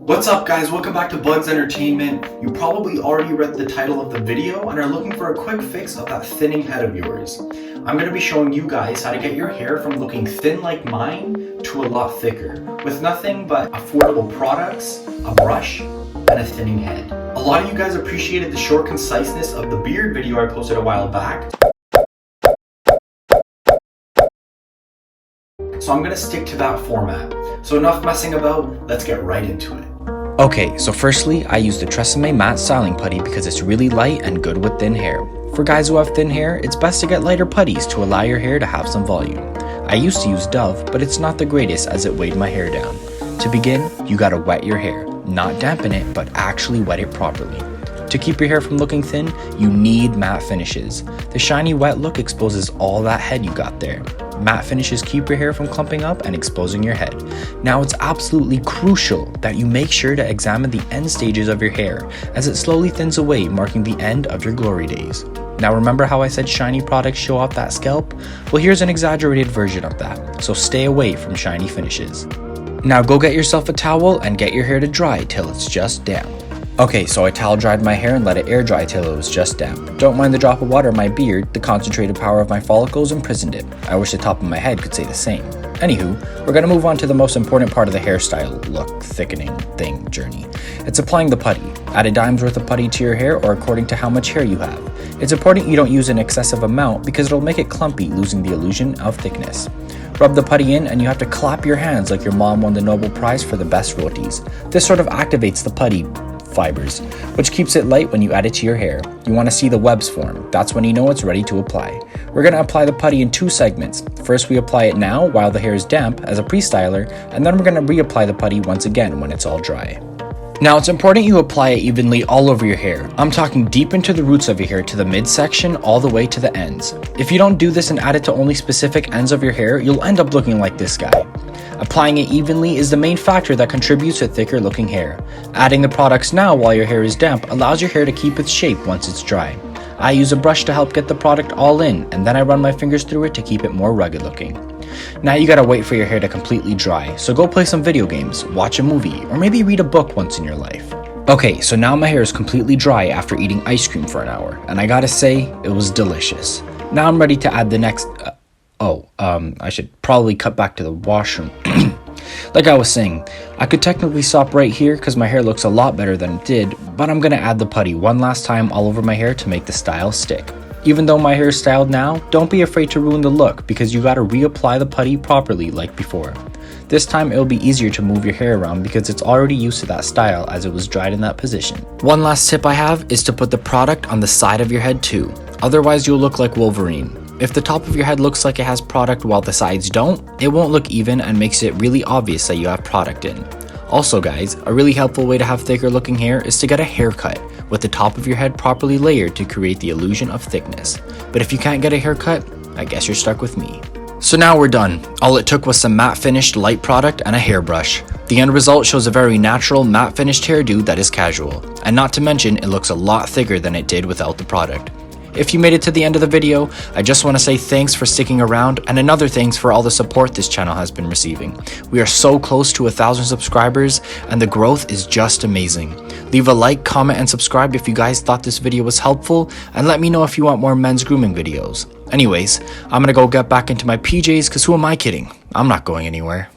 What's up guys, welcome back to Bugs Entertainment. You probably already read the title of the video and are looking for a quick fix of that thinning head of yours. I'm going to be showing you guys how to get your hair from looking thin like mine to a lot thicker with nothing but affordable products, a brush, and a thinning head. A lot of you guys appreciated the short conciseness of the beard video I posted a while back. So I'm going to stick to that format. So enough messing about, let's get right into it. Okay, so firstly, I use the Tresemme matte styling putty because it's really light and good with thin hair. For guys who have thin hair, it's best to get lighter putties to allow your hair to have some volume. I used to use Dove, but it's not the greatest as it weighed my hair down. To begin, you gotta wet your hair. Not dampen it, but actually wet it properly. To keep your hair from looking thin, you need matte finishes. The shiny wet look exposes all that head you got there. Matte finishes keep your hair from clumping up and exposing your head. Now it's absolutely crucial that you make sure to examine the end stages of your hair as it slowly thins away, marking the end of your glory days. Now remember how I said shiny products show off that scalp? Well, here's an exaggerated version of that, so stay away from shiny finishes. Now go get yourself a towel and get your hair to dry till it's just damp. Okay, so I towel dried my hair and let it air dry till it was just damp. Don't mind the drop of water in my beard, the concentrated power of my follicles imprisoned it. I wish the top of my head could say the same. Anywho, we're gonna move on to the most important part of the hairstyle look thickening thing journey. It's applying the putty. Add a dime's worth of putty to your hair or according to how much hair you have. It's important you don't use an excessive amount because it'll make it clumpy, losing the illusion of thickness. Rub the putty in and you have to clap your hands like your mom won the Nobel Prize for the best rotis. This sort of activates the putty fibers, which keeps it light when you add it to your hair. You want to see the webs form. That's when you know it's ready to apply. We're going to apply the putty in two segments. First, we apply it now while the hair is damp as a pre-styler, and then we're going to reapply the putty once again when it's all dry. Now it's important you apply it evenly all over your hair. I'm talking deep into the roots of your hair to the midsection all the way to the ends. If you don't do this and add it to only specific ends of your hair, you'll end up looking like this guy. Applying it evenly is the main factor that contributes to thicker looking hair. Adding the products now while your hair is damp allows your hair to keep its shape once it's dry. I use a brush to help get the product all in, and then I run my fingers through it to keep it more rugged looking. Now you gotta wait for your hair to completely dry, so go play some video games, watch a movie, or maybe read a book once in your life. Okay, so now my hair is completely dry after eating ice cream for an hour, and I gotta say, it was delicious. Now I'm ready to add the next... I should probably cut back to the washroom. Like I was saying, I could technically stop right here because my hair looks a lot better than it did, but I'm gonna add the putty one last time all over my hair to make the style stick. Even though my hair is styled now, don't be afraid to ruin the look because you gotta reapply the putty properly like before. This time it'll be easier to move your hair around because it's already used to that style as it was dried in that position. One last tip I have is to put the product on the side of your head too, otherwise you'll look like Wolverine. If the top of your head looks like it has product while the sides don't, it won't look even and makes it really obvious that you have product in. Also guys, a really helpful way to have thicker looking hair is to get a haircut, with the top of your head properly layered to create the illusion of thickness. But if you can't get a haircut, I guess you're stuck with me. So now we're done. All it took was some matte finished light product and a hairbrush. The end result shows a very natural matte finished hairdo that is casual. And not to mention, it looks a lot thicker than it did without the product. If you made it to the end of the video, I just want to say thanks for sticking around and another thanks for all the support this channel has been receiving. We are so close to 1,000 subscribers and the growth is just amazing. Leave a like, comment, and subscribe if you guys thought this video was helpful, and let me know if you want more men's grooming videos. Anyways, I'm gonna go get back into my PJs because who am I kidding? I'm not going anywhere.